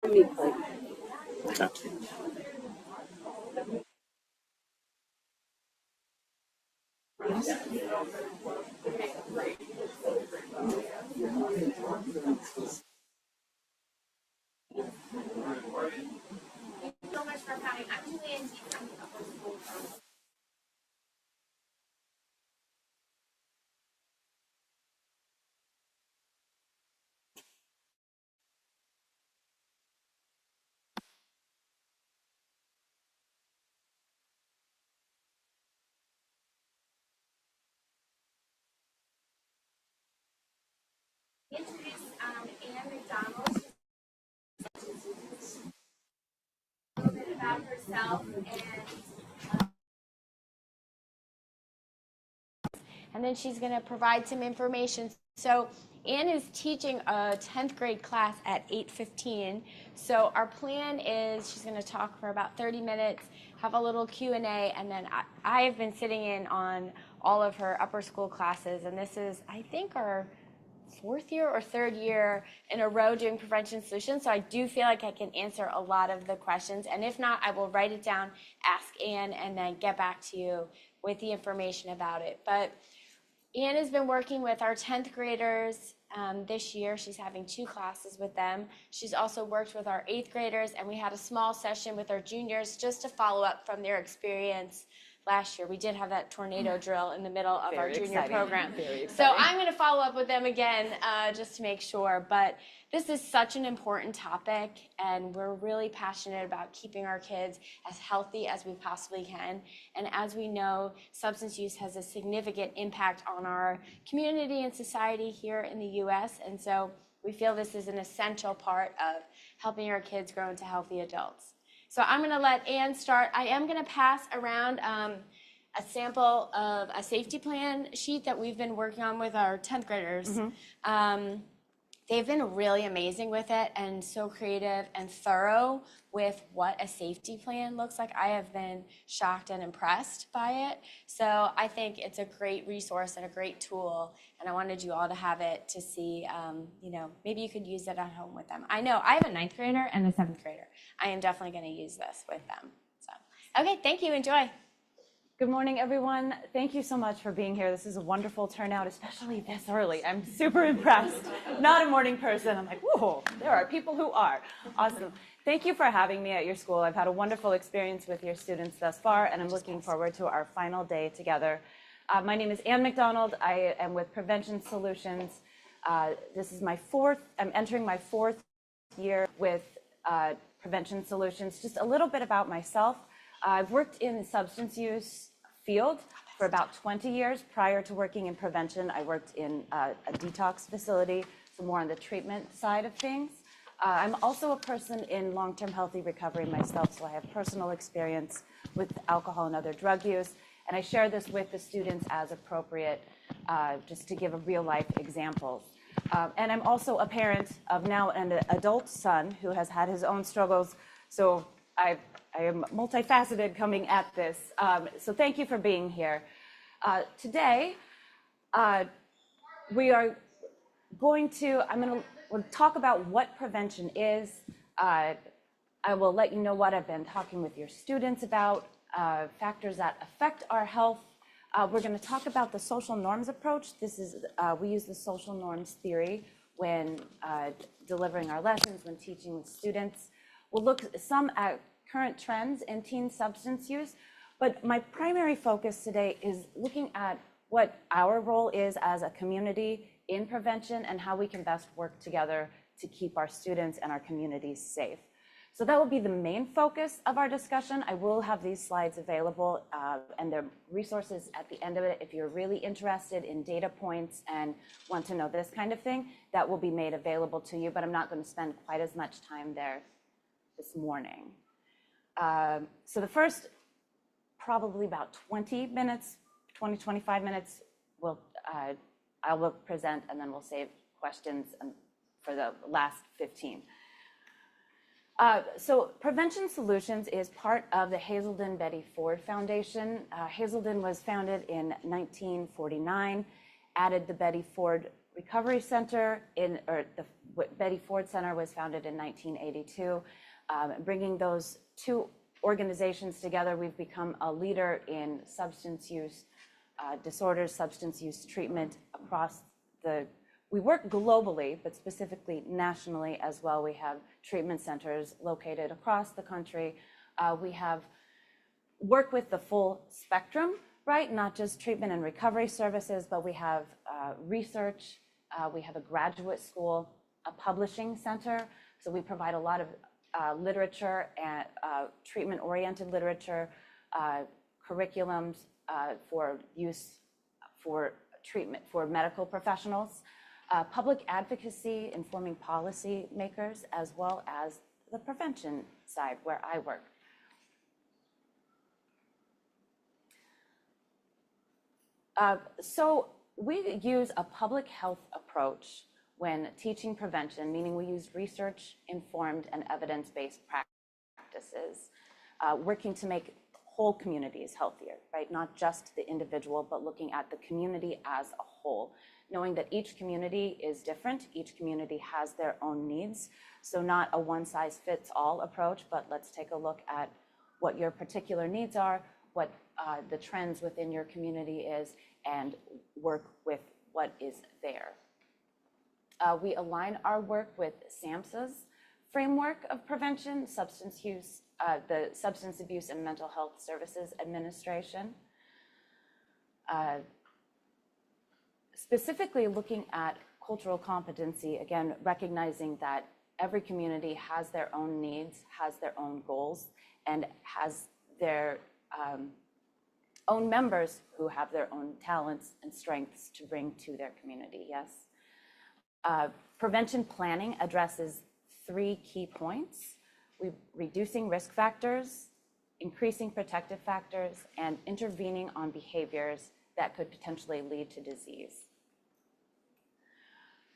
Okay. So much for coming. I'm Julian T from the Upper School. Introduce Anne McDonald. A little bit about herself and then she's going to provide some information. So Anne is teaching a 10th grade class at 8:15. So our plan is she's going to talk for about 30 minutes, have a little Q&A, and then I have been sitting in on all of her upper school classes, and this is, I think, our fourth year or third year in a row doing prevention solutions. So I do feel like I can answer a lot of the questions. And if not, I will write it down, ask Anne, and then get back to you with the information about it. But Anne has been working with our 10th graders this year. She's having 2 classes with them. She's also worked with our 8th graders, and we had a small session with our juniors just to follow up from their experience last year. We did have that tornado drill in the middle of our junior program. So I'm going to follow up with them again just to make sure. But this is such an important topic, and we're really passionate about keeping our kids as healthy as we possibly can. And as we know, substance use has a significant impact on our community and society here in the U.S. And so we feel this is an essential part of helping our kids grow into healthy adults. So I'm going to let Anne start. I am going to pass around a sample of a safety plan sheet that we've been working on with our 10th graders. They've been really amazing with it and so creative and thorough with what a safety plan looks like. I have been shocked and impressed by it. So I think it's a great resource and a great tool. And I wanted you all to have it to see, maybe you could use it at home with them. I know I have a 9th grader and a 7th grader. I am definitely going to use this with them. So, okay, thank you. Enjoy. Good morning, everyone. Thank you so much for being here. This is a wonderful turnout, especially this early. I'm super impressed. Not a morning person. I'm like, whoa, there are people who are. Awesome. Thank you for having me at your school. I've had a wonderful experience with your students thus far, and I'm looking forward to our final day together. My name is Anne McDonald. I am with Prevention Solutions. This is I'm entering my 4th year with Prevention Solutions. Just a little bit about myself. I've worked in the substance use field for about 20 years. Prior to working in prevention, I worked in a detox facility, so more on the treatment side of things. I'm also a person in long-term healthy recovery myself, so I have personal experience with alcohol and other drug use, and I share this with the students as appropriate, just to give a real-life examples. And I'm also a parent of now an adult son who has had his own struggles, so I am multifaceted coming at this. So thank you for being here. Today, I'm going to talk about what prevention is. I will let you know what I've been talking with your students about, factors that affect our health. We're going to talk about the social norms approach. We use the social norms theory when delivering our lessons, when teaching with students. We'll look some at current trends in teen substance use, but my primary focus today is looking at what our role is as a community in prevention and how we can best work together to keep our students and our communities safe. So that will be the main focus of our discussion. I will have these slides available and the resources at the end of it. If you're really interested in data points and want to know this kind of thing, that will be made available to you, but I'm not going to spend quite as much time there this morning. So the first probably about 20 minutes, 25 minutes, I will present, and then we'll save questions for the last 15. So Prevention Solutions is part of the Hazelden Betty Ford Foundation. Hazelden was founded in 1949, added the Betty Ford Recovery Center or the Betty Ford Center was founded in 1982. Bringing those two organizations together, we've become a leader in substance use disorders, substance use treatment across we work globally, but specifically nationally as well. We have treatment centers located across the country. We have work with the full spectrum, right? Not just treatment and recovery services, but we have research, we have a graduate school, a publishing center. So we provide a lot of literature and treatment-oriented literature, curriculums for use for treatment for medical professionals, public advocacy, informing policy makers, as well as the prevention side where I work. So we use a public health approach when teaching prevention, meaning we use research-informed and evidence-based practices, working to make whole communities healthier, right? Not just the individual, but looking at the community as a whole, knowing that each community is different, each community has their own needs. So not a one-size-fits-all approach, but let's take a look at what your particular needs are, what the trends within your community is, and work with what is there. We align our work with SAMHSA's framework of prevention, substance use, the Substance Abuse and Mental Health Services Administration. Specifically looking at cultural competency, again, recognizing that every community has their own needs, has their own goals, and has their own members who have their own talents and strengths to bring to their community, yes. Prevention planning addresses 3 key points: reducing risk factors, increasing protective factors, and intervening on behaviors that could potentially lead to disease.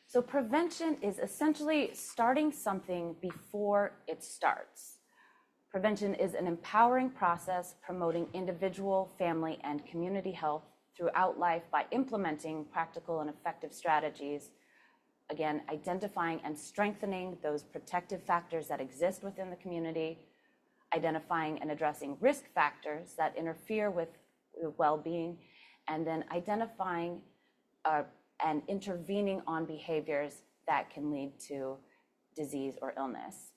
So prevention is essentially starting something before it starts. Prevention is an empowering process promoting individual, family, and community health throughout life by implementing practical and effective strategies. Again, identifying and strengthening those protective factors that exist within the community, identifying and addressing risk factors that interfere with well-being, and then identifying and intervening on behaviors that can lead to disease or illness.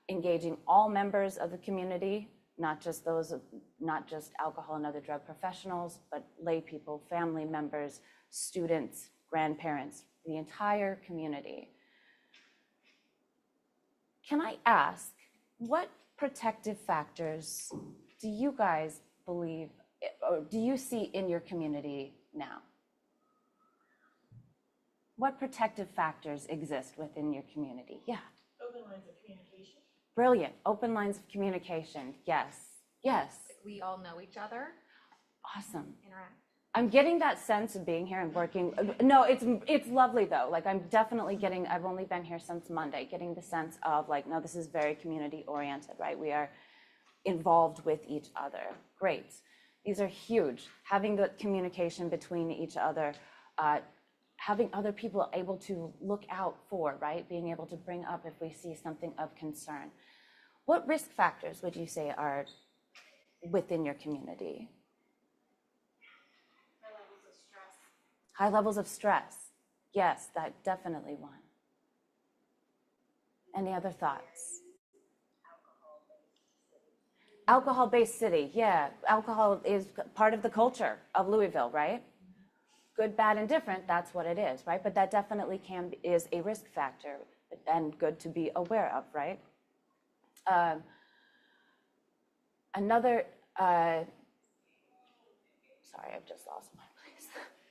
Engaging all members of the community, not just alcohol and other drug professionals, but lay people, family members, students, grandparents, the entire community. Can I ask, what protective factors do you guys believe, or do you see in your community now? What protective factors exist within your community? Yeah. Open lines of communication. Brilliant. Open lines of communication. Yes. Yes. We all know each other, Awesome. interact. I'm getting that sense of being here and working. No, it's lovely though. Like I'm definitely getting, I've only been here since Monday, getting the sense of like, no, this is very community oriented, right? We are involved with each other. Great. These are huge. Having the communication between each other, having other people able to look out for, right? Being able to bring up if we see something of concern. What risk factors would you say are within your community? High levels of stress. Yes, that definitely one. Any other thoughts? Alcohol-based city. Yeah, alcohol is part of the culture of Louisville, right? Good, bad, and different, that's what it is, right? But that definitely is a risk factor and good to be aware of, right? Sorry, I've just lost my place.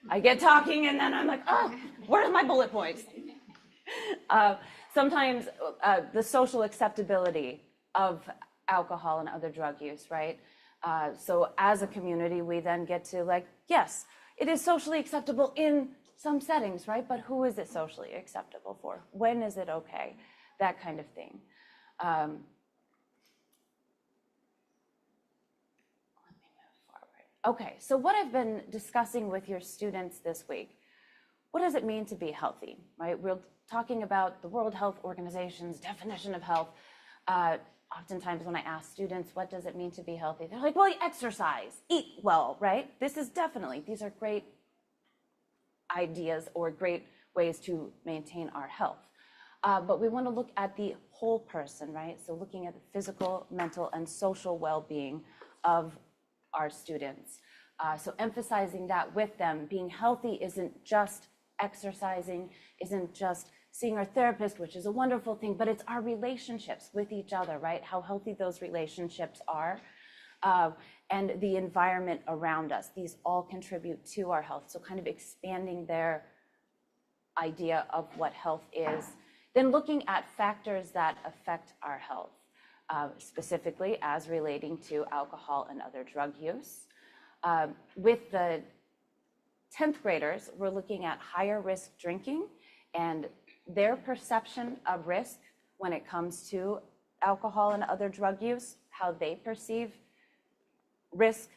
I get talking and then I'm like, oh, where's my bullet points? Sometimes the social acceptability of alcohol and other drug use, right? So as a community, we then get to like, yes, it is socially acceptable in some settings, right? But who is it socially acceptable for? When is it okay? That kind of thing. Let me move forward. Okay, so what I've been discussing with your students this week, what does it mean to be healthy, right? We're talking about the World Health Organization's definition of health. Oftentimes when I ask students, what does it mean to be healthy? They're like, well, exercise, eat well, right? These are great ideas or great ways to maintain our health. But we want to look at the whole person, right? So looking at the physical, mental, and social well-being of our students. So emphasizing that with them, being healthy isn't just exercising, isn't just seeing our therapist, which is a wonderful thing, but it's our relationships with each other, right? How healthy those relationships are, and the environment around us. These all contribute to our health. So kind of expanding their idea of what health is. Then looking at factors that affect our health, specifically as relating to alcohol and other drug use. With the 10th graders, we're looking at higher risk drinking and their perception of risk when it comes to alcohol and other drug use, how they perceive risk.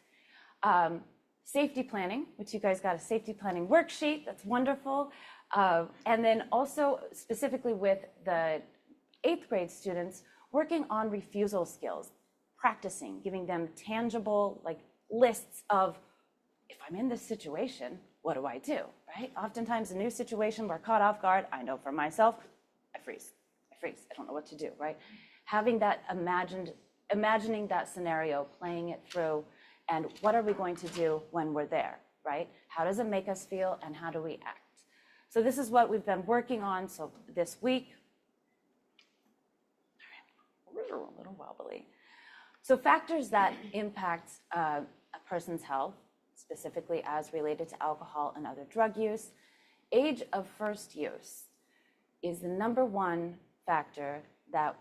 Safety planning, which you guys got a safety planning worksheet, that's wonderful. And then also specifically with the 8th grade students, working on refusal skills, practicing, giving them tangible like lists of, if I'm in this situation, what do I do, right? Oftentimes a new situation, we're caught off guard. I know for myself, I freeze, I don't know what to do, right? Having that imagining that scenario, playing it through, and what are we going to do when we're there, right? How does it make us feel and how do we act? So this is what we've been working on. So this week, a little wobbly. So factors that impact a person's health, specifically as related to alcohol and other drug use. Age of first use is the #1 factor that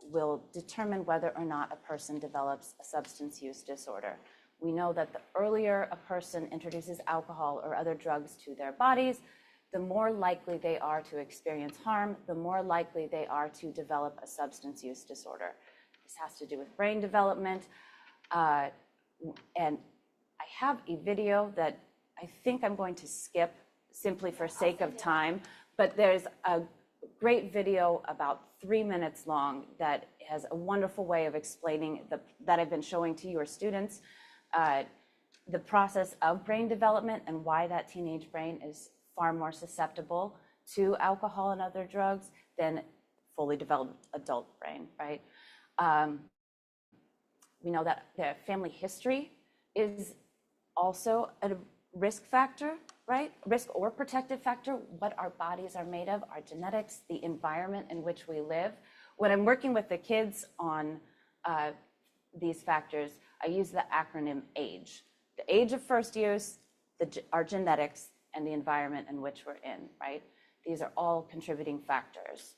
will determine whether or not a person develops a substance use disorder. We know that the earlier a person introduces alcohol or other drugs to their bodies, the more likely they are to experience harm, the more likely they are to develop a substance use disorder. This has to do with brain development. And I have a video that I think I'm going to skip simply for sake of time, but there's a great video about 3 minutes long that has a wonderful way of explaining that I've been showing to your students, the process of brain development and why that teenage brain is far more susceptible to alcohol and other drugs than fully developed adult brain, right? We know that the family history is also a risk factor, right? Risk or protective factor, what our bodies are made of, our genetics, the environment in which we live. When I'm working with the kids on these factors, I use the acronym AGE. The age of first use, our genetics, and the environment in which we're in, right? These are all contributing factors.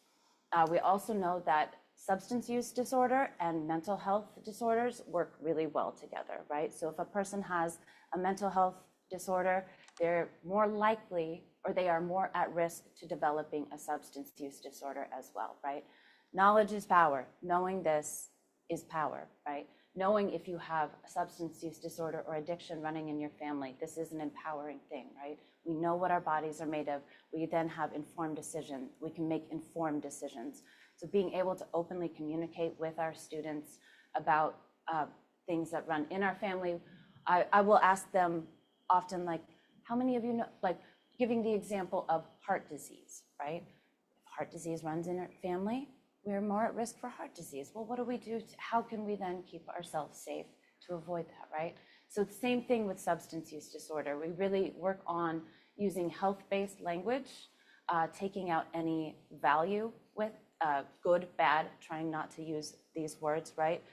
We also know that substance use disorder and mental health disorders work really well together, right? So if a person has a mental health disorder, they're more likely, or they are more at risk to developing a substance use disorder as well, right? Knowledge is power. Knowing this is power, right? Knowing if you have a substance use disorder or addiction running in your family, this is an empowering thing, right? We know what our bodies are made of. We then have informed decisions. We can make informed decisions. So being able to openly communicate with our students about things that run in our family, I will ask them often, like, how many of you know, like giving the example of heart disease, right? If heart disease runs in our family, we're more at risk for heart disease. Well, what do we do? How can we then keep ourselves safe to avoid that, right? So the same thing with substance use disorder. We really work on using health-based language, taking out any value with good, bad, trying not to use these words, right?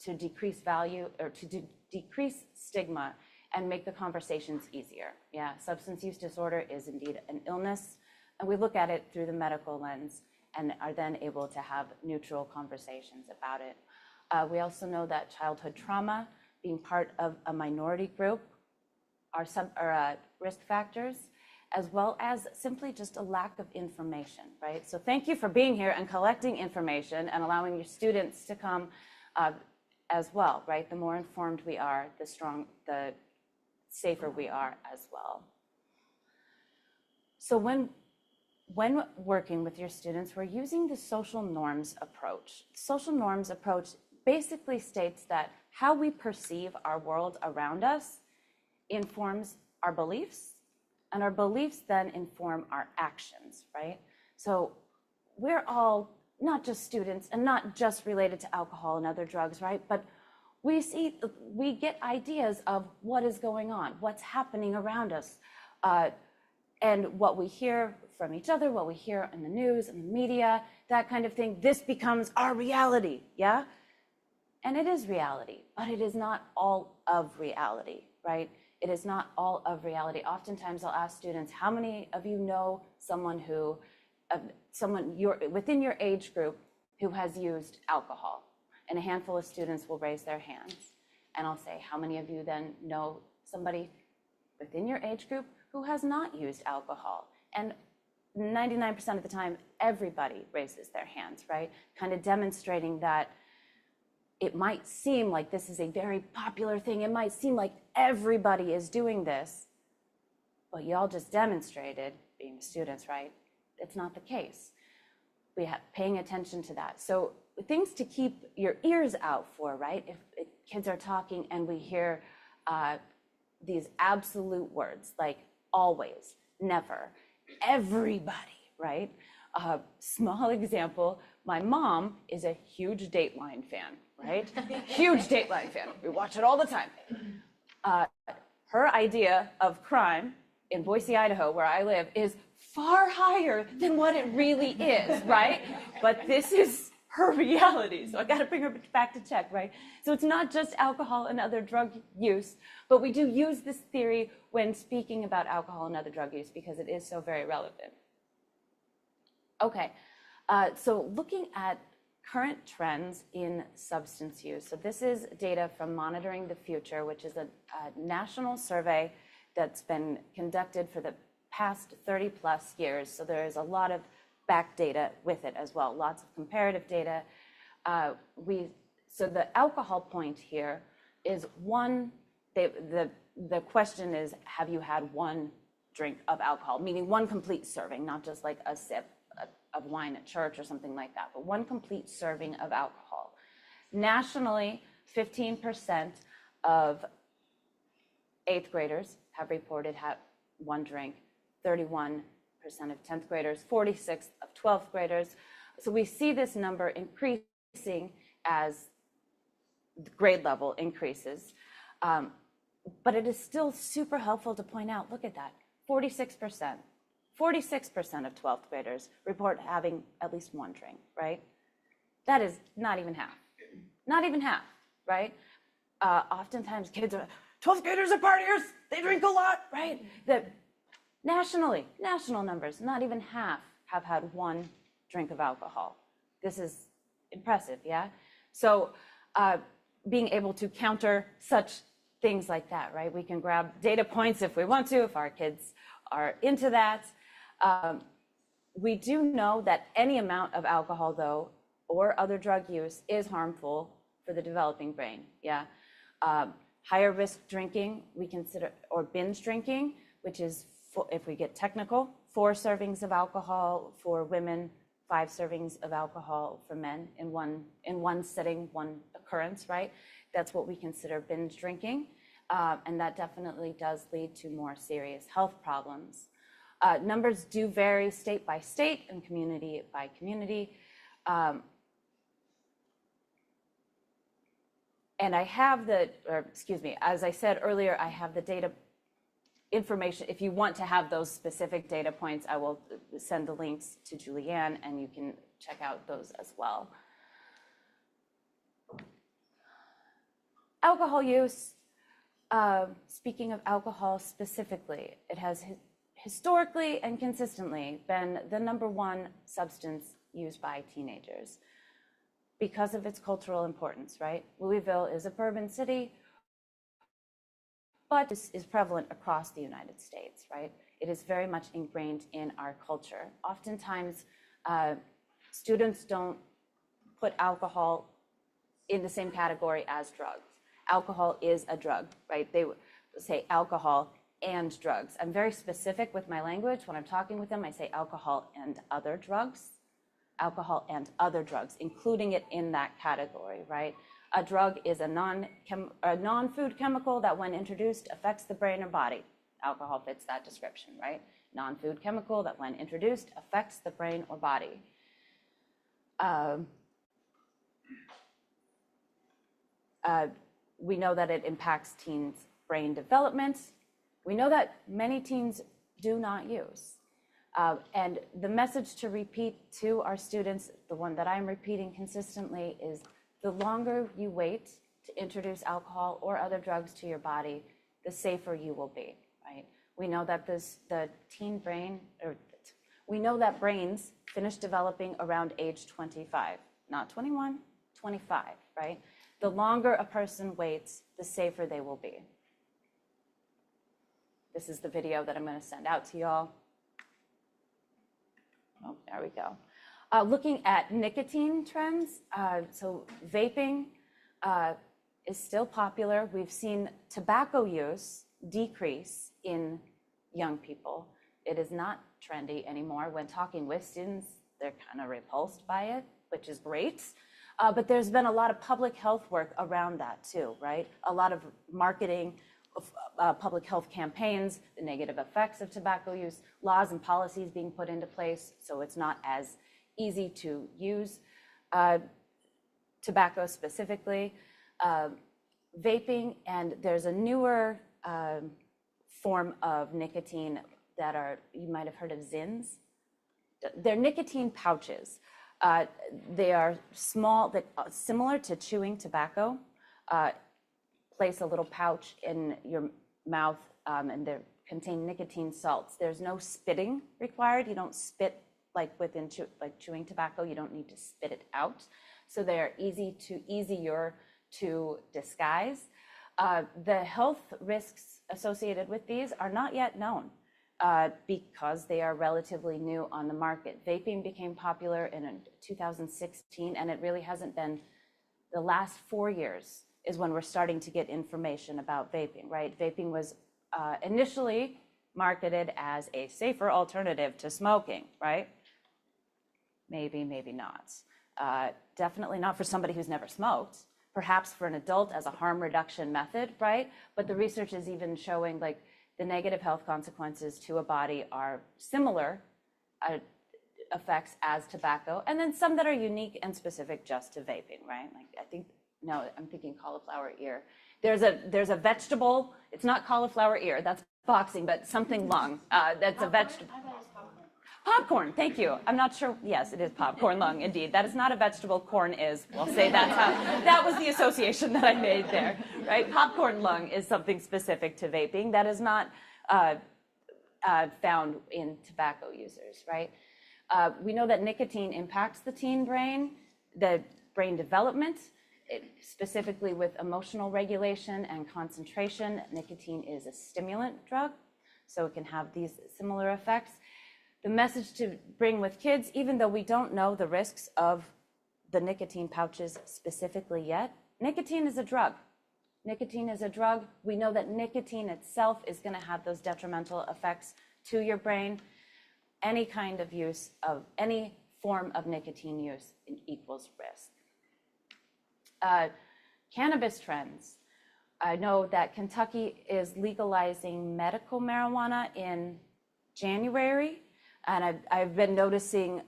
To decrease value or to decrease stigma and make the conversations easier. Yeah, substance use disorder is indeed an illness, and we look at it through the medical lens and are then able to have neutral conversations about it. We also know that childhood trauma, being part of a minority group, are risk factors, as well as simply just a lack of information, right? So thank you for being here and collecting information and allowing your students to come as well, right? The more informed we are, the safer we are as well. So when working with your students, we're using the social norms approach. Social norms approach basically states that how we perceive our world around us informs our beliefs, and our beliefs then inform our actions, right? So we're all not just students and not just related to alcohol and other drugs, right? But we get ideas of what is going on, what's happening around us, and what we hear from each other, what we hear in the news and the media, that kind of thing. This becomes our reality, yeah? And it is reality, but it is not all of reality, right? It is not all of reality. Oftentimes I'll ask students, how many of you know someone within your age group who has used alcohol? And a handful of students will raise their hands. And I'll say, how many of you then know somebody within your age group who has not used alcohol? And 99% of the time, everybody raises their hands, right? Kind of demonstrating that it might seem like this is a very popular thing. It might seem like everybody is doing this, but y'all just demonstrated, being students, right? It's not the case. We have paying attention to that. So things to keep your ears out for, right? If kids are talking and we hear these absolute words like always, never, everybody, right? Small example, my mom is a huge Dateline fan, right? Huge Dateline fan. We watch it all the time. Her idea of crime in Boise, Idaho, where I live, is far higher than what it really is, right? But this is her reality, so I got to bring her back to check, right? So it's not just alcohol and other drug use, but we do use this theory when speaking about alcohol and other drug use because it is so very relevant. Okay, so looking at current trends in substance use. So this is data from Monitoring the Future, which is a national survey that's been conducted for the past 30 plus years. So there is a lot of back data with it as well, lots of comparative data. So the alcohol point here is the question is, have you had one drink of alcohol, meaning one complete serving, not just like a sip of wine at church or something like that, but one complete serving of alcohol. Nationally, 15% of 8th graders have reported one drink, 31% of 10th graders, 46% of 12th graders. So we see this number increasing as the grade level increases. But it is still super helpful to point out, look at that, 46% of 12th graders report having at least one drink, right? That is not even half, right? Oftentimes kids are, 12th graders are partiers, they drink a lot, right? National numbers, not even half have had one drink of alcohol. This is impressive, yeah? So being able to counter such things like that, right? We can grab data points if we want to, if our kids are into that. We do know that any amount of alcohol, though, or other drug use is harmful for the developing brain, yeah? Higher risk drinking, we consider, or binge drinking, which is, if we get technical, 4 servings of alcohol for women, 5 servings of alcohol for men in one sitting, one occurrence, right? That's what we consider binge drinking. And that definitely does lead to more serious health problems. Numbers do vary state by state and community by community. And I have as I said earlier, I have the data information. If you want to have those specific data points, I will send the links to Julianne and you can check out those as well. Alcohol use, speaking of alcohol specifically, it has historically and consistently been the #1 substance used by teenagers because of its cultural importance, right? Louisville is a bourbon city, but this is prevalent across the United States, right? It is very much ingrained in our culture. Oftentimes, students don't put alcohol in the same category as drugs. Alcohol is a drug, right? They say alcohol and drugs. I'm very specific with my language. When I'm talking with them, I say alcohol and other drugs. Alcohol and other drugs, including it in that category, right? A drug is a non-food chemical that when introduced affects the brain or body. Alcohol fits that description, right? Non-food chemical that when introduced affects the brain or body. We know that it impacts teens' brain development. We know that many teens do not use. And the message to repeat to our students, the one that I'm repeating consistently, is the longer you wait to introduce alcohol or other drugs to your body, the safer you will be, right? We know that the teen brain, or we know that brains finish developing around age 25, not 21, 25, right? The longer a person waits, the safer they will be. This is the video that I'm going to send out to y'all. Oh, there we go. Looking at nicotine trends, so vaping is still popular. We've seen tobacco use decrease in young people. It is not trendy anymore. When talking with students, they're kind of repulsed by it, which is great. But there's been a lot of public health work around that too, right? A lot of marketing, public health campaigns, the negative effects of tobacco use, laws and policies being put into place so it's not as easy to use tobacco specifically. Vaping, and there's a newer form of nicotine that you might have heard of Zins. They're nicotine pouches. They are small, similar to chewing tobacco. Place a little pouch in your mouth, and they contain nicotine salts. There's no spitting required. You don't spit like chewing tobacco. You don't need to spit it out. So they're easier to disguise. The health risks associated with these are not yet known because they are relatively new on the market. Vaping became popular in 2016, and it really hasn't been the last 4 years is when we're starting to get information about vaping, right? Vaping was initially marketed as a safer alternative to smoking, right? Maybe, maybe not. Definitely not for somebody who's never smoked. Perhaps for an adult as a harm reduction method, right? But the research is even showing like the negative health consequences to a body are similar effects as tobacco, and then some that are unique and specific just to vaping, right? Like I'm thinking cauliflower ear. There's a vegetable, it's not cauliflower ear, that's boxing, but something lung, that's a vegetable. I thought it was popcorn. Popcorn, thank you. I'm not sure, yes, it is popcorn lung, indeed. That is not a vegetable, corn is. We'll say that was the association that I made there, right? Popcorn lung is something specific to vaping that is not found in tobacco users, right? We know that nicotine impacts the teen brain, the brain development, specifically with emotional regulation and concentration. Nicotine is a stimulant drug, so it can have these similar effects. The message to bring with kids, even though we don't know the risks of the nicotine pouches specifically yet, nicotine is a drug. Nicotine is a drug. We know that nicotine itself is going to have those detrimental effects to your brain. Any kind of use of any form of nicotine use equals risk. Cannabis trends. I know that Kentucky is legalizing medical marijuana in January, and I've been noticing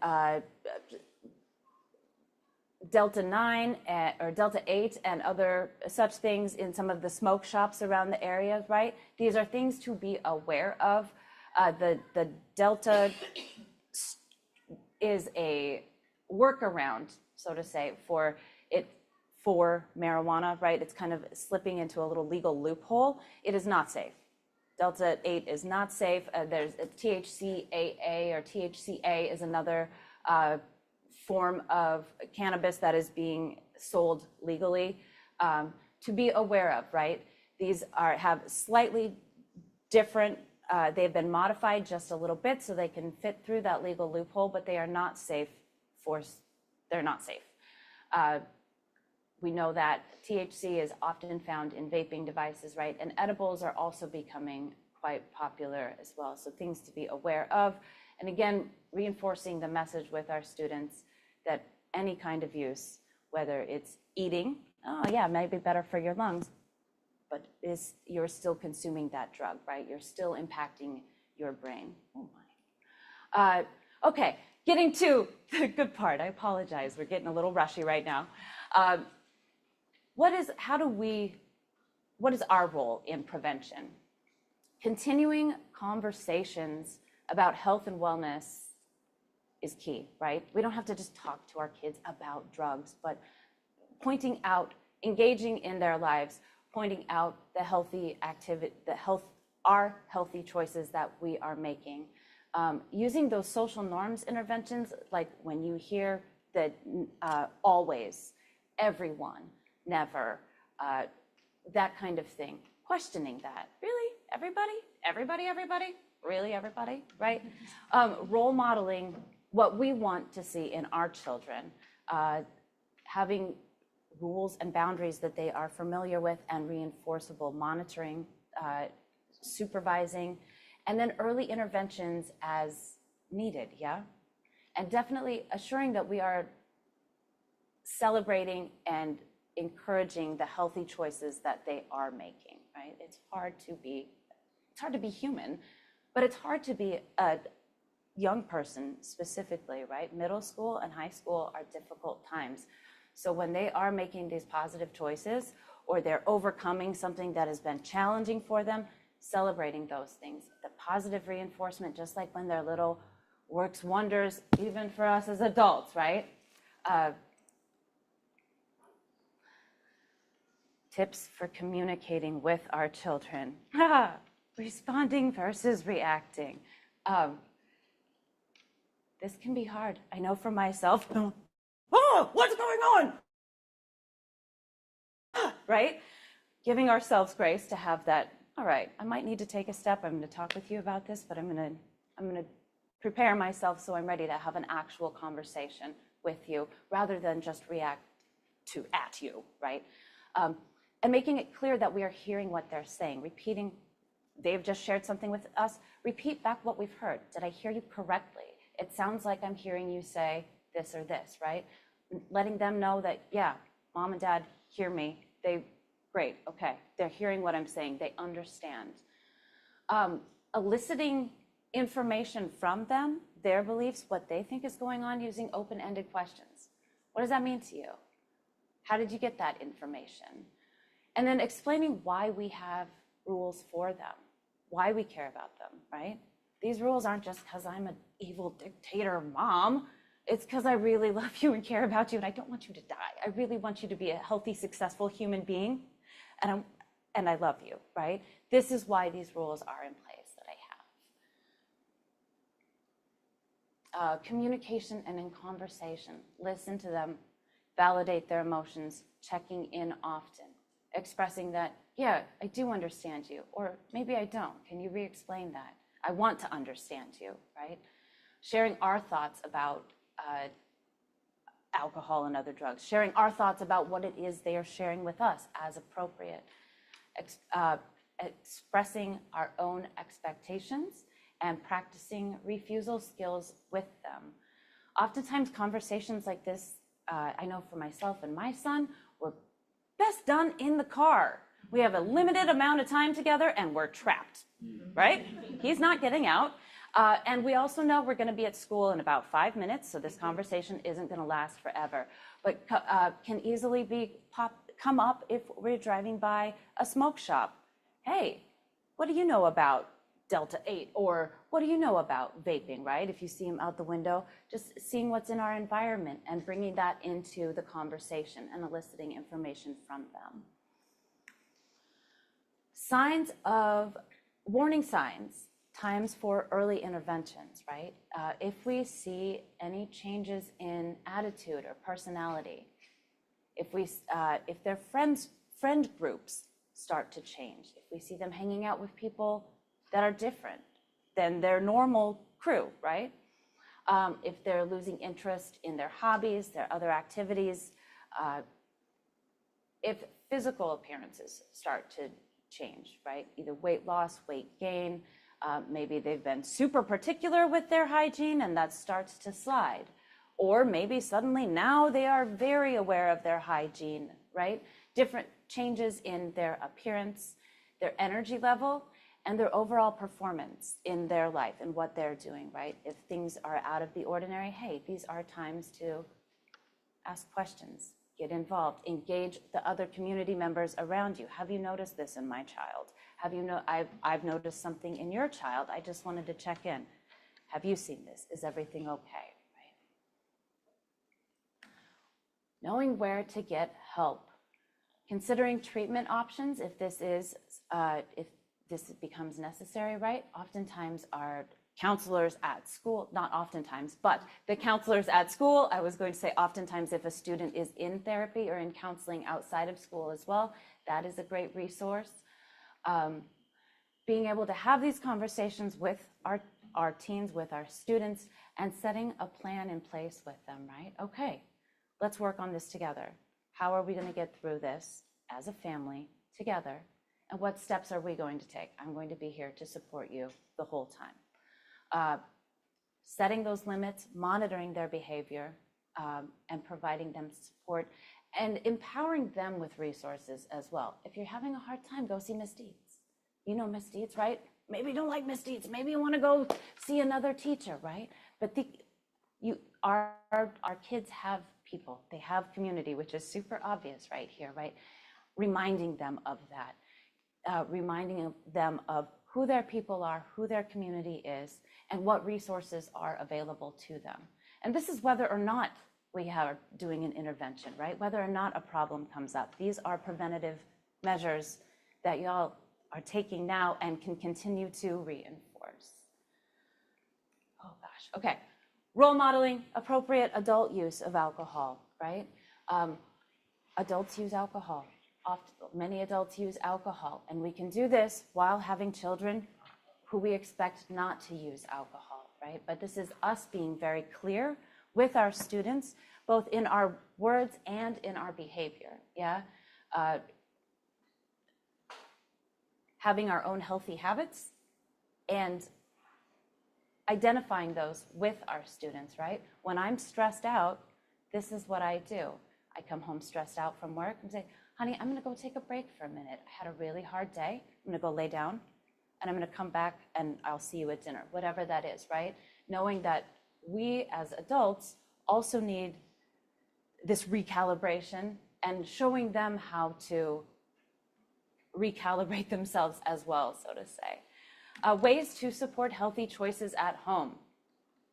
Delta 9 or Delta 8 and other such things in some of the smoke shops around the area, right? These are things to be aware of. The Delta is a workaround, so to say, for marijuana, right? It's kind of slipping into a little legal loophole. It is not safe. Delta 8 is not safe. There's a THCAA or THCA is another form of cannabis that is being sold legally, to be aware of, right? These have slightly different, they've been modified just a little bit so they can fit through that legal loophole, but they are not safe they're not safe. We know that THC is often found in vaping devices, right? And edibles are also becoming quite popular as well. So things to be aware of. And again, reinforcing the message with our students that any kind of use, whether it's eating, oh yeah, it might be better for your lungs, but you're still consuming that drug, right? You're still impacting your brain. Oh my. Okay, getting to the good part. I apologize, we're getting a little rushy right now. What is our role in prevention? Continuing conversations about health and wellness is key, right? We don't have to just talk to our kids about drugs, but pointing out, engaging in their lives, pointing out the healthy activity, our healthy choices that we are making. Using those social norms interventions, like when you hear that always, everyone, never, that kind of thing. Questioning that. Really? Everybody? Everybody? Really, everybody? Right? Role modeling what we want to see in our children. Having rules and boundaries that they are familiar with and reinforceable, monitoring, supervising, and then early interventions as needed, yeah? And definitely assuring that we are celebrating and encouraging the healthy choices that they are making, right? It's hard to be human, but it's hard to be a young person specifically, right? Middle school and high school are difficult times. So when they are making these positive choices or they're overcoming something that has been challenging for them, celebrating those things. The positive reinforcement, just like when they're little, works wonders even for us as adults, right? Tips for communicating with our children. Responding versus reacting. This can be hard. I know for myself. Oh, what's going on? Right? Giving ourselves grace to have that, all right, I might need to take a step. I'm going to talk with you about this, but I'm going to prepare myself so I'm ready to have an actual conversation with you rather than just react at you, right? And making it clear that we are hearing what they're saying, repeating. They've just shared something with us. Repeat back what we've heard. Did I hear you correctly? It sounds like I'm hearing you say this or this, right? Letting them know that, yeah, mom and dad hear me. Great, okay. They're hearing what I'm saying. They understand. Eliciting information from them, their beliefs, what they think is going on, using open-ended questions. What does that mean to you? How did you get that information? And then explaining why we have rules for them, why we care about them, right? These rules aren't just because I'm an evil dictator mom. It's because I really love you and care about you and I don't want you to die. I really want you to be a healthy, successful human being and I love you, right? This is why these rules are in place that I have. Communication and in conversation. Listen to them, validate their emotions, checking in often, expressing that, yeah, I do understand you, or maybe I don't. Can you re-explain that? I want to understand you, right? Sharing our thoughts about alcohol and other drugs, sharing our thoughts about what it is they are sharing with us as appropriate, expressing our own expectations and practicing refusal skills with them. Oftentimes conversations like this, I know for myself and my son, were best done in the car. We have a limited amount of time together and we're trapped, right? He's not getting out. And we also know we're going to be at school in about 5 minutes, so this conversation isn't going to last forever, but can easily come up if we're driving by a smoke shop. Hey, what do you know about Delta 8? Or what do you know about vaping, right? If you see them out the window, just seeing what's in our environment and bringing that into the conversation and eliciting information from them. Warning signs. Times for early interventions, right? If we see any changes in attitude or personality, if their friend groups start to change, if we see them hanging out with people that are different than their normal crew, right? If they're losing interest in their hobbies, their other activities, if physical appearances start to change, right? Either weight loss, weight gain, maybe they've been super particular with their hygiene and that starts to slide. Or maybe suddenly now they are very aware of their hygiene, right? Different changes in their appearance, their energy level, and their overall performance in their life and what they're doing, right? If things are out of the ordinary, hey, these are times to ask questions, get involved, engage the other community members around you. Have you noticed this in my child? I've noticed something in your child. I just wanted to check in. Have you seen this? Is everything okay? Right? Knowing where to get help. Considering treatment options if this becomes necessary, right? Oftentimes our counselors at school, not oftentimes, but the counselors at school, I was going to say oftentimes if a student is in therapy or in counseling outside of school as well, that is a great resource. Being able to have these conversations with our teens, with our students, and setting a plan in place with them, right? Okay, let's work on this together. How are we going to get through this as a family together? And what steps are we going to take? I'm going to be here to support you the whole time. Setting those limits, monitoring their behavior, and providing them support, and empowering them with resources as well. If you're having a hard time, go see Miss Dietz. You know Miss Dietz, right? Maybe you don't like Miss Dietz. Maybe you want to go see another teacher, right? But our kids have people. They have community, which is super obvious right here, right? Reminding them of that. Reminding them of who their people are, who their community is, and what resources are available to them. And this is whether or not we are doing an intervention, right? Whether or not a problem comes up. These are preventative measures that y'all are taking now and can continue to reinforce. Oh gosh, okay. Role modeling, appropriate adult use of alcohol, right? Adults use alcohol. Many adults use alcohol, and we can do this while having children who we expect not to use alcohol, right? But this is us being very clear with our students, both in our words and in our behavior, yeah? Having our own healthy habits and identifying those with our students, right? When I'm stressed out, this is what I do. I come home stressed out from work and say, honey, I'm gonna go take a break for a minute. I had a really hard day. I'm gonna go lay down and I'm gonna come back and I'll see you at dinner, whatever that is, right? Knowing that we as adults also need this recalibration and showing them how to recalibrate themselves as well, so to say. Ways to support healthy choices at home.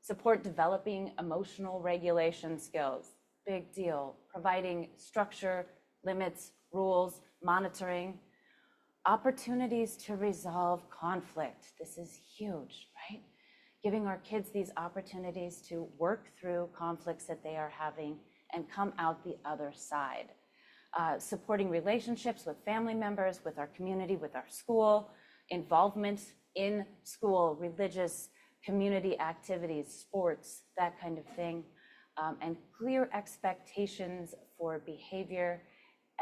Support developing emotional regulation skills. Big deal. Providing structure, limits, rules, monitoring. Opportunities to resolve conflict. This is huge, right? Giving our kids these opportunities to work through conflicts that they are having and come out the other side. Supporting relationships with family members, with our community, with our school, involvement in school, religious, community activities, sports, that kind of thing, and clear expectations for behavior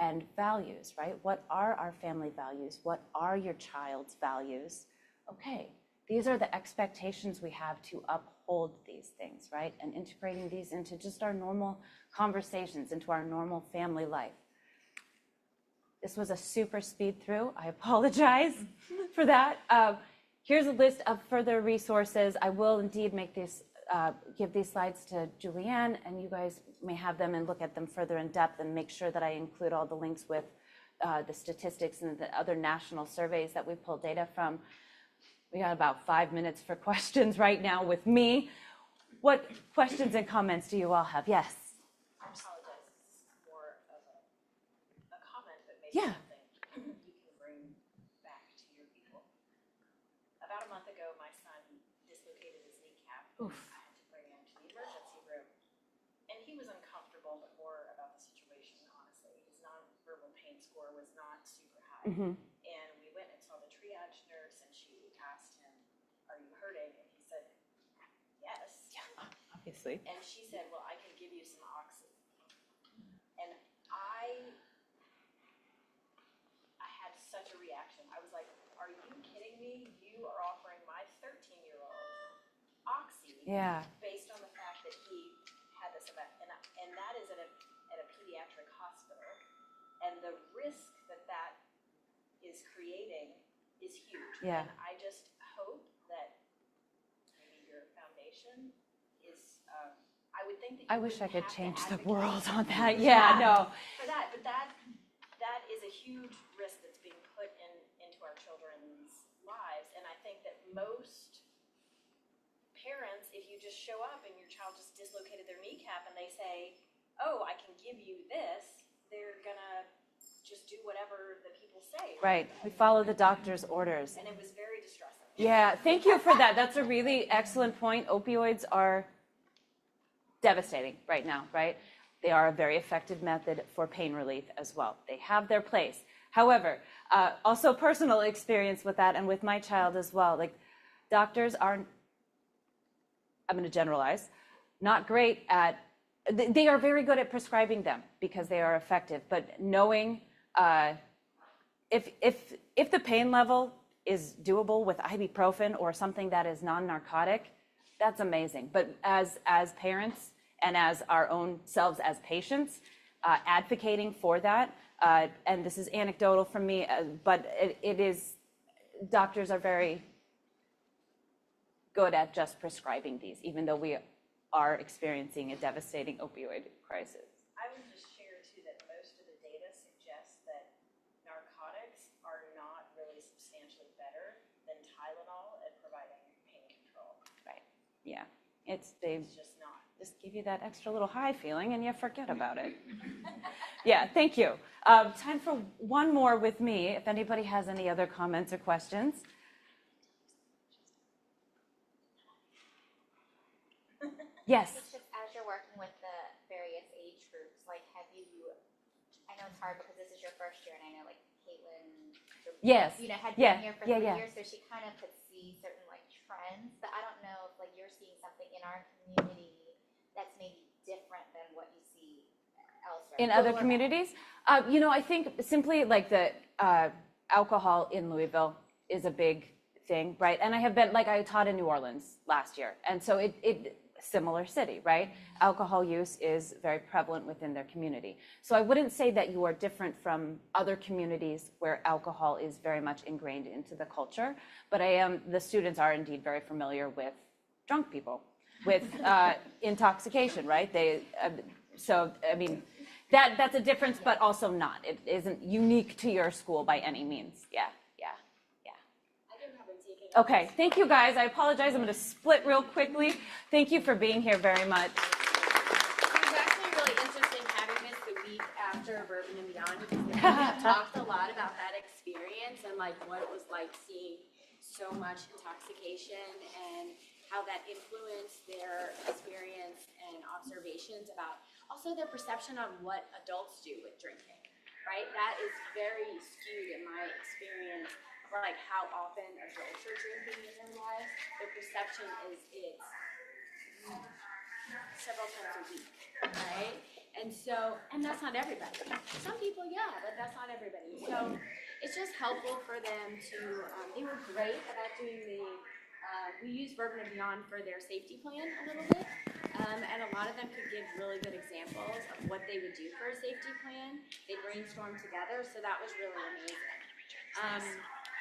and values, right? What are our family values? What are your child's values? Okay, these are the expectations we have to uphold these things, right? And integrating these into just our normal conversations, into our normal family life. This was a super speed through. I apologize for that. Here's a list of further resources. I will indeed make this, give these slides to Julianne, and you guys may have them and look at them further in depth and make sure that I include all the links with the statistics and the other national surveys that we pull data from. We got about 5 minutes for questions right now with me. What questions and comments do you all have? Yes. I apologize, this is more of a comment, but maybe Yeah. something you can bring back to your people. About a month ago, my son dislocated his kneecap. Oof. I had to bring him to the emergency room. And he was uncomfortable, but more about the situation, honestly. His nonverbal pain score was not super high. Mm-hmm. And we went and saw the triage nurse, and she asked him, "Are you hurting?" And he said, "Yes." Yeah, obviously. And she said, "Well, I can give you some oxy." And I had such a reaction I was like, are you kidding me? You are offering my 13-year-old Oxy Yeah. based on the fact that he had this event. And that is at a pediatric hospital. And the risk that is creating is huge. Yeah. And I just hope that maybe your foundation is, I would think that you I wish I could wouldn't have to change the advocate world on that. Yeah, no. for that, but that is a huge risk that's being put into our children's lives. And I think that most parents, if you just show up and your child just dislocated their kneecap and they say, oh, I can give you this, they're gonna just do whatever the people say. Right. We follow the doctor's orders. And it was very distressing. Yeah, thank you for that. That's a really excellent point. Opioids are devastating right now, right? They are a very effective method for pain relief as well. They have their place. However, also personal experience with that and with my child as well. Like, doctors are, I'm going to generalize, not great at, they are very good at prescribing them because they are effective, but knowing if the pain level is doable with ibuprofen or something that is non-narcotic, that's amazing. But as parents and as our own selves as patients, advocating for that, and this is anecdotal from me, but it is, doctors are very good at just prescribing these, even though we are experiencing a devastating opioid crisis. I would just share too that most of the data suggests that narcotics are not really substantially better than Tylenol at providing pain control. Right. Yeah. They It's just not. just give you that extra little high feeling and you forget about it. Yeah, thank you. Time for one more with me, if anybody has any other comments or questions. Yes. It's just as you're working with the various age groups, like have you, I know it's hard because this is your first year and I know like Caitlin, Yes. Had Yeah. been here for Yeah, 3 yeah. years, so she kind of could see certain like trends, but I don't know if like you're seeing something in our community that's maybe different than what you see elsewhere. In other communities? I think simply like the alcohol in Louisville is a big thing, right? And I have been, like I taught in New Orleans last year. And so it similar city, right? Alcohol use is very prevalent within their community. So I wouldn't say that you are different from other communities where alcohol is very much ingrained into the culture, but the students are indeed very familiar with drunk people, with intoxication, right? That's a difference, but also not. It isn't unique to your school by any means. Yeah. Okay, thank you guys. I apologize. I'm going to split real quickly. Thank you for being here very much. It was actually really interesting having this the week after Bourbon and Beyond because we have talked a lot about that experience and like what it was like seeing so much intoxication and how that influenced their experience and observations about also their perception on what adults do with drinking, right? That is very skewed in my experience. Or like how often adults are drinking in their lives, their perception is it's several times a week, right? And that's not everybody. Some people, yeah, but that's not everybody. So it's just helpful for them to, they were great about doing we used Bourbon and Beyond for their safety plan a little bit. And a lot of them could give really good examples of what they would do for a safety plan. They brainstormed together, so that was really amazing.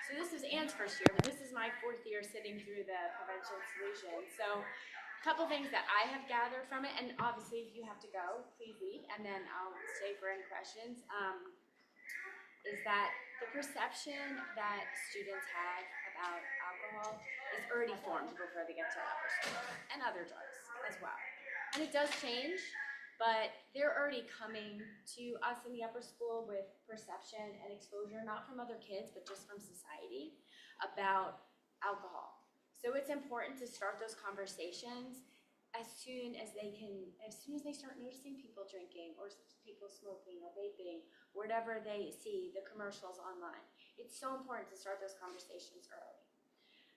So this is Anne's first year, but this is my 4th year sitting through the prevention solution. So a couple things that I have gathered from it, and obviously if you have to go, please leave, and then I'll stay for any questions, is that the perception that students have about alcohol is already formed before they get to upper school, and other drugs as well. And it does change, but they're already coming to us in the upper school with perception and exposure, not from other kids, but just from society, about alcohol. So it's important to start those conversations as soon as they start noticing people drinking or people smoking or vaping, whatever they see, the commercials online. It's so important to start those conversations early.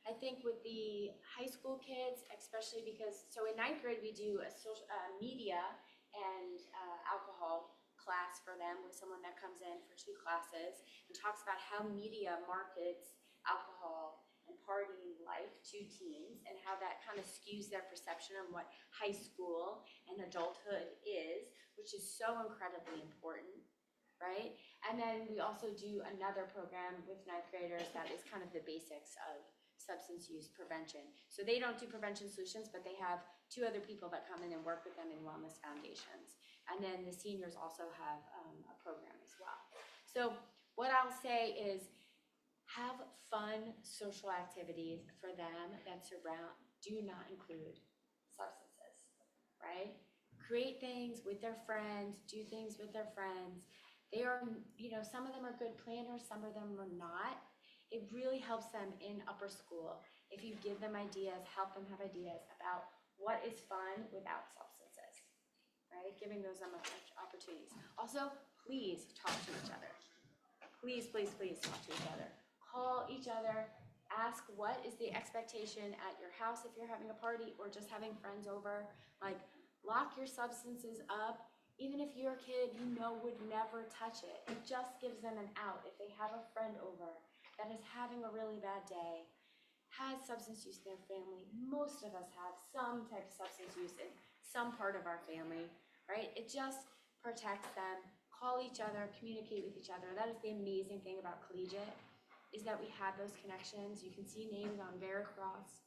I think with the high school kids, especially because, so in 9th grade we do a media and alcohol class for them with someone that comes in for 2 classes and talks about how media markets alcohol and partying life to teens and how that kind of skews their perception of what high school and adulthood is, which is so incredibly important, right? And then we also do another program with 9th graders that is kind of the basics of substance use prevention. So they don't do prevention solutions, but they have 2 other people that come in and work with them in Wellness Foundations. And then the seniors also have a program as well. So what I'll say is have fun social activities for them that do not include substances, right? Create things with their friends, do things with their friends. They are, some of them are good planners, some of them are not. It really helps them in upper school if you give them ideas, help them have ideas about what is fun without substances, right? Giving those opportunities. Also, please talk to each other. Please, please, please talk to each other. Call each other, ask what is the expectation at your house if you're having a party or just having friends over. Like, lock your substances up. Even if your kid would never touch it, it just gives them an out. If they have a friend over that is having a really bad day, has substance use in their family, most of us have some type of substance use in some part of our family, right? It just protects them. Call each other, communicate with each other. That is the amazing thing about collegiate, is that we have those connections. You can see names on Veracross.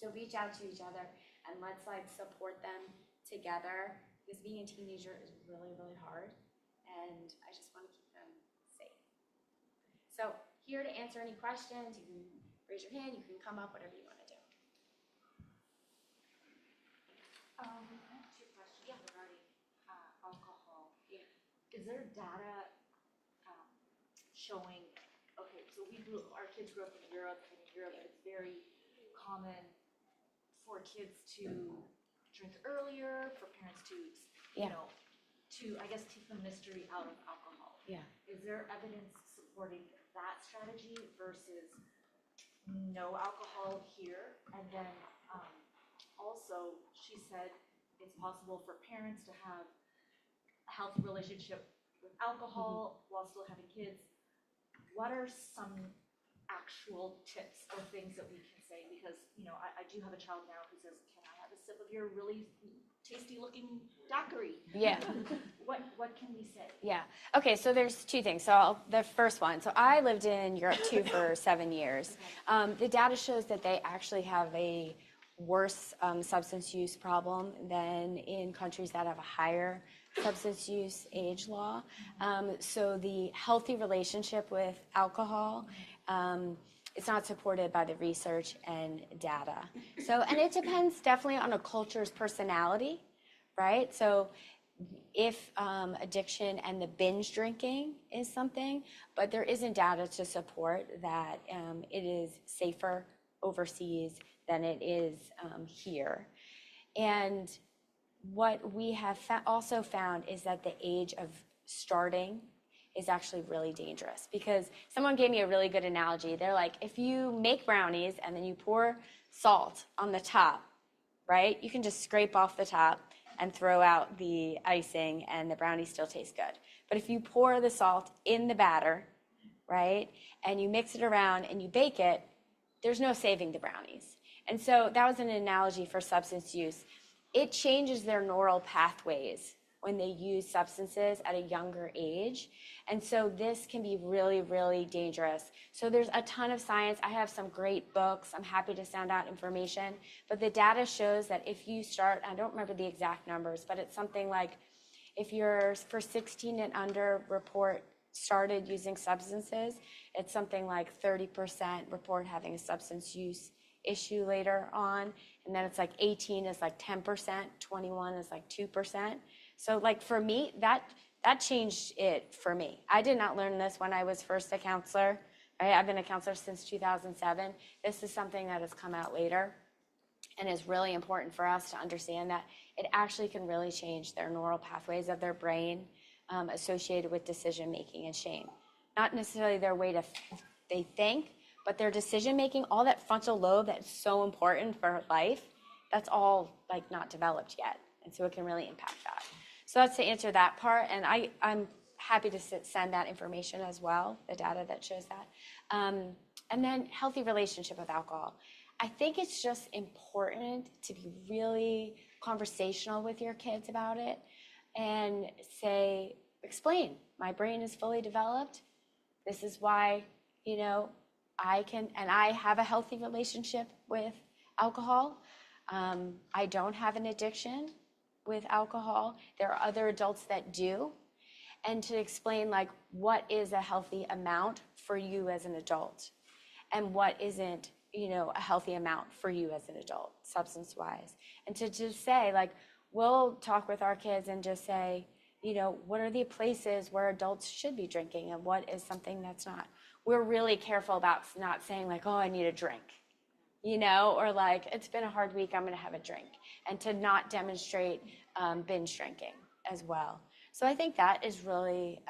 So reach out to each other and let's support them together, because being a teenager is really, really hard, and I just want to keep them safe. So here to answer any questions, you can raise your hand, you can come up, whatever you want to do. I have 2 questions regarding alcohol. Yeah. Is there data showing, okay, so our kids grew up in Europe, and in Europe it's very common for kids to drink earlier, for parents to, I guess, keep the mystery out of alcohol. Yeah. Is there evidence supporting that strategy versus no alcohol here? And then also, she said it's possible for parents to have a healthy relationship with alcohol while still having kids. What are some actual tips or things that we can say? Because, I do have a child now who says, can I have a sip of your really tasty looking daiquiri? Yeah. What can we say? Yeah. Okay, so there's 2 things. So the first one, so I lived in Europe too for 7 years. The data shows that they actually have a worse substance use problem than in countries that have a higher substance use age law. So the healthy relationship with alcohol, it's not supported by the research and data. So, and it depends definitely on a culture's personality, right? So if addiction and the binge drinking is something, but there isn't data to support that it is safer overseas than it is here. And what we have also found is that the age of starting is actually really dangerous, because someone gave me a really good analogy. They're like, if you make brownies and then you pour salt on the top, right? You can just scrape off the top and throw out the icing and the brownie still tastes good. But if you pour the salt in the batter, right, and you mix it around and you bake it, there's no saving the brownies. And so that was an analogy for substance use. It changes their neural pathways when they use substances at a younger age. And so this can be really, really dangerous. So there's a ton of science. I have some great books. I'm happy to send out information. But the data shows that if you start, I don't remember the exact numbers, but it's something like if you're for 16 and under started using substances, it's something like 30% report having a substance use issue later on. And then it's like 18 is like 10%, 21 is like 2%. So like for me, that changed it for me. I did not learn this when I was first a counselor, right? I've been a counselor since 2007. This is something that has come out later and is really important for us to understand that it actually can really change their neural pathways of their brain associated with decision making and shame. Not necessarily their way they think, but their decision making, all that frontal lobe that's so important for life, that's all like not developed yet. And so it can really impact that. So that's to answer that part, and I'm happy to send that information as well, the data that shows that. And then healthy relationship with alcohol. I think it's just important to be really conversational with your kids about it and explain, my brain is fully developed. This is why, I have a healthy relationship with alcohol. I don't have an addiction with alcohol. There are other adults that do. And to explain what is a healthy amount for you as an adult and what isn't, a healthy amount for you as an adult, substance-wise. And to just say, we'll talk with our kids and just say, what are the places where adults should be drinking and what is something that's not. We're really careful about not saying oh, I need a drink, or it's been a hard week, I'm gonna have a drink. And to not demonstrate binge drinking as well. So I think that is really,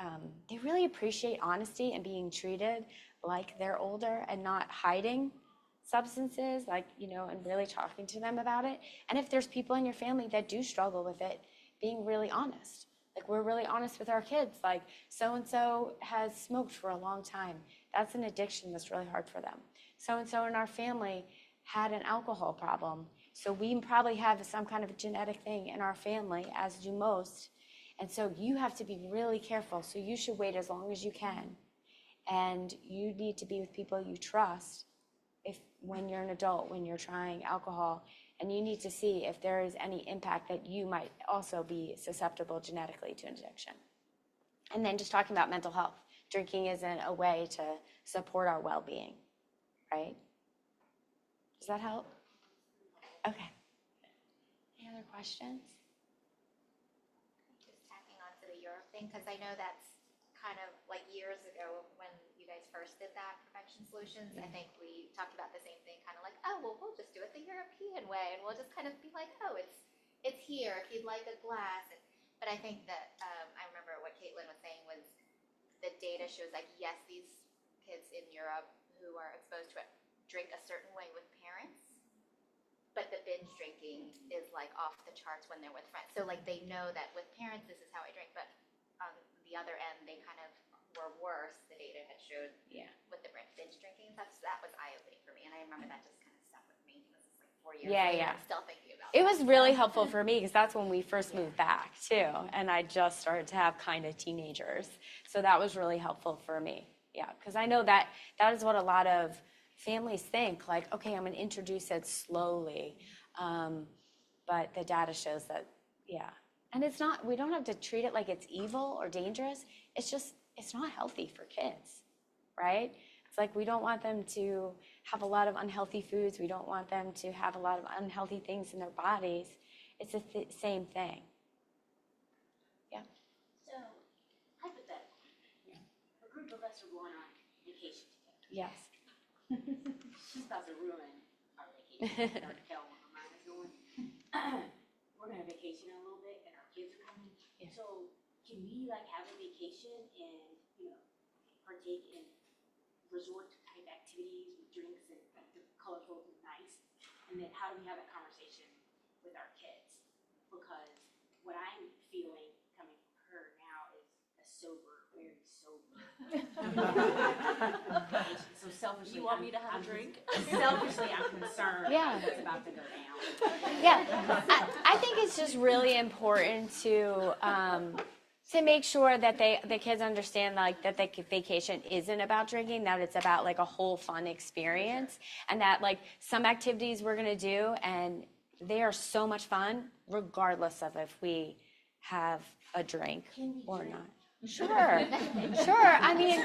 they really appreciate honesty and being treated like they're older and not hiding substances, and really talking to them about it. And if there's people in your family that do struggle with it, being really honest. We're really honest with our kids, so-and-so has smoked for a long time. That's an addiction that's really hard for them. So-and-so in our family had an alcohol problem. So we probably have some kind of genetic thing in our family, as do most. And so you have to be really careful. So you should wait as long as you can. And you need to be with people you trust when you're an adult, when you're trying alcohol. And you need to see if there is any impact that you might also be susceptible genetically to an addiction. And then just talking about mental health. Drinking isn't a way to support our well-being, right? Does that help? Okay. Any other questions? Just tacking on to the Europe thing, because I know that's kind of years ago when you guys first did that prevention solutions. I think we talked about the same thing, kind of oh, well, we'll just do it the European way, and we'll just kind of be oh, it's here if you'd like a glass. But I think that I remember what Caitlin was saying was the data shows yes, these kids in Europe who are exposed to it drink a certain way with parents, but the binge drinking is off the charts when they're with friends. So they know that with parents this is how I drink, but on the other end they kind of were worse. The data had showed with the binge drinking stuff. So that was eye-opening for me, and I remember that just kind of stuck with me. This is 4 years later. I'm still thinking about it. It was really helpful for me because that's when we first moved back too, and I just started to have kind of teenagers. So that was really helpful for me. Yeah, because I know that is what a lot of families think, okay, I'm going to introduce it slowly. But the data shows that, And it's not, we don't have to treat it like it's evil or dangerous. It's just, it's not healthy for kids, right? It's we don't want them to have a lot of unhealthy foods. We don't want them to have a lot of unhealthy things in their bodies. It's the same thing. Yeah? So, hypothetically, a group of us are going on vacation together. Yes. She's about to ruin our vacation. Start to tell where her mind is going. We're going to vacation in a little bit, and our kids are coming. Yeah. So, can we have a vacation and partake in resort type activities with drinks and the colorful and nice? And then how do we have that conversation with our kids? Because what I'm feeling coming from her now is a sober, very sober. So selfishly, You want me to have a drink? Selfishly, I'm concerned Yeah. it's about to go down. Yeah, I think it's just really important to make sure that the kids understand that the vacation isn't about drinking, that it's about a whole fun experience, and that some activities we're gonna do and they are so much fun regardless of if we have a drink or not. Sure. I mean,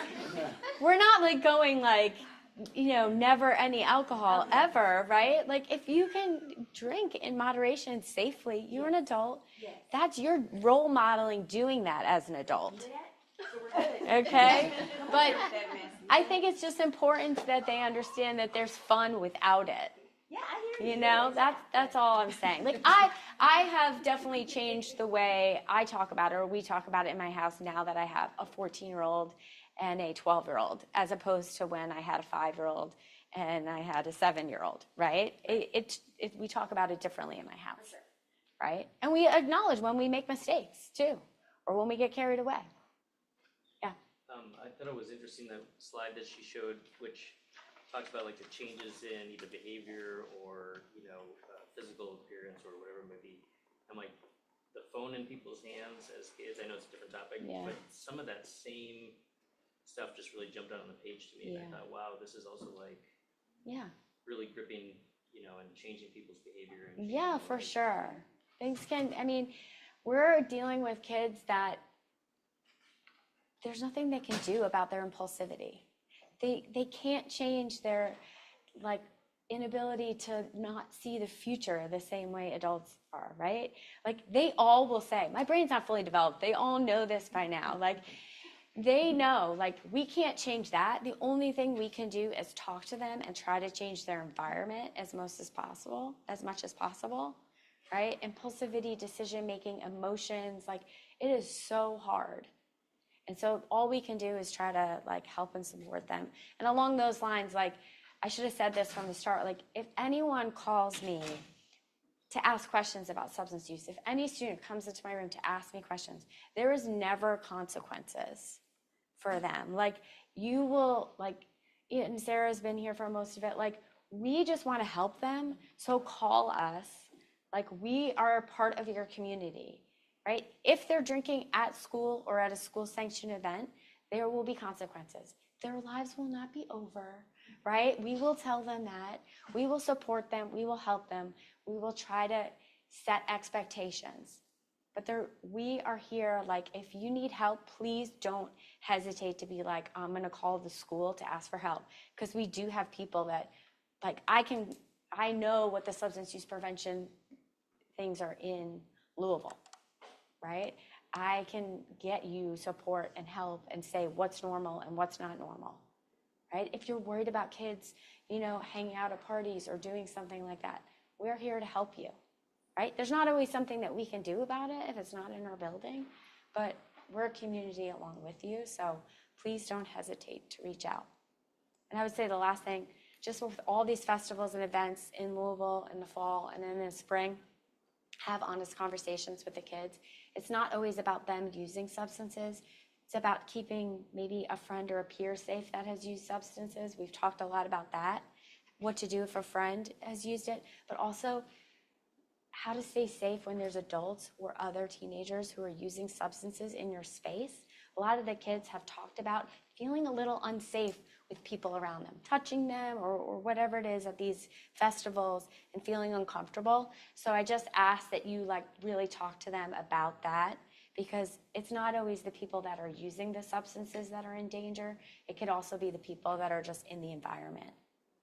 we're not going never any alcohol ever, right? If you can drink in moderation safely, you're an adult. Yes. That's your role modeling doing that as an adult. So we're good. Okay? But I think it's just important that they understand that there's fun without it. Yeah, I hear you. That's all I'm saying. I have definitely changed the way I talk about it, or we talk about it in my house now that I have a 14-year-old and a 12-year-old, as opposed to when I had a 5-year-old and I had a 7-year-old, right? We talk about it differently in my house, right? And we acknowledge when we make mistakes too, or when we get carried away. I thought it was interesting, that slide that she showed, which talks about like the changes in either behavior or, physical appearance or whatever it may be. And like the phone in people's hands as kids, I know it's a different topic, Yeah. but some of that same stuff just really jumped out on the page to me. And I Yeah. thought, wow, this is also like Yeah. really gripping, and changing people's behavior. And changing Yeah, their for lives. sure. Things can, I mean, we're dealing with kids that there's nothing they can do about their impulsivity. They can't change their like inability to not see the future the same way adults are, right? Like they all will say, my brain's not fully developed. They all know this by now. Like they know, like we can't change that. The only thing we can do is talk to them and try to change their environment as much as possible, right? Impulsivity, decision making, emotions, like it is so hard. And so all we can do is try to like help and support them. And along those lines, like I should have said this from the start, like if anyone calls me to ask questions about substance use, if any student comes into my room to ask me questions, there is never consequences for them. Like you will, like, and Sarah's been here for most of it, like we just want to help them. So call us, like we are a part of your community. Right? If they're drinking at school or at a school sanctioned event, there will be consequences. Their lives will not be over, right? We will tell them that. We will support them. We will help them. We will try to set expectations. But we are here, like, if you need help, please don't hesitate to be like, I'm going to call the school to ask for help. Because we do have people that, like, I know what the substance use prevention things are in Louisville. Right? I can get you support and help and say what's normal and what's not normal, right? If you're worried about kids, hanging out at parties or doing something like that, we're here to help you, right? There's not always something that we can do about it if it's not in our building, but we're a community along with you, so please don't hesitate to reach out. And I would say the last thing, just with all these festivals and events in Louisville in the fall and then in the spring, have honest conversations with the kids. It's not always about them using substances. It's about keeping maybe a friend or a peer safe that has used substances. We've talked a lot about that, what to do if a friend has used it, but also how to stay safe when there's adults or other teenagers who are using substances in your space. A lot of the kids have talked about feeling a little unsafe with people around them, touching them or whatever it is at these festivals and feeling uncomfortable. So I just ask that you like really talk to them about that, because it's not always the people that are using the substances that are in danger. It could also be the people that are just in the environment.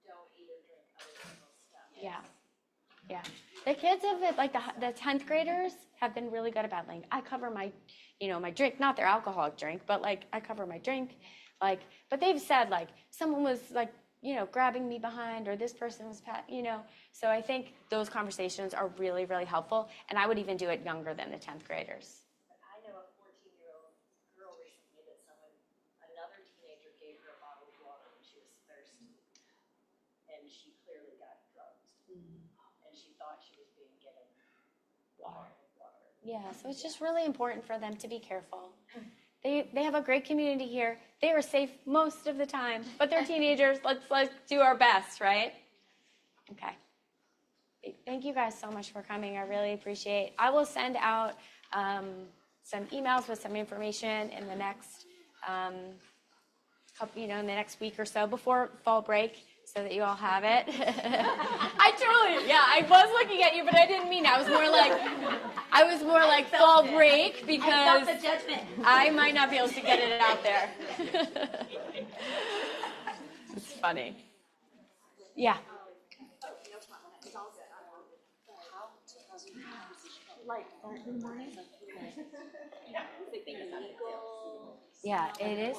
Don't eat or drink other people's stuff. Yeah. The kids of it, like the 10th graders have been really good about like, I cover my, my drink, not their alcoholic drink, but like I cover my drink. Like, but they've said like someone was like, grabbing me behind or this person was, so I think those conversations are really, really helpful. And I would even do it younger than the 10th graders. But I know a 14-year-old girl recently that another teenager gave her a bottle of water when she was thirsty. And she clearly got drugged. And she thought she was being given water. Yeah, so it's just really important for them to be careful. They have a great community here. They are safe most of the time, but they're teenagers. Let's do our best, right? Okay. Thank you guys so much for coming. I really appreciate. I will send out some emails with some information in the next in the next week or so before fall break, so that you all have it. I was looking at you, but I didn't mean it. I was more like fall break, because I felt the judgment. I might not be able to get it out there. It's funny. Yeah. Yeah, it is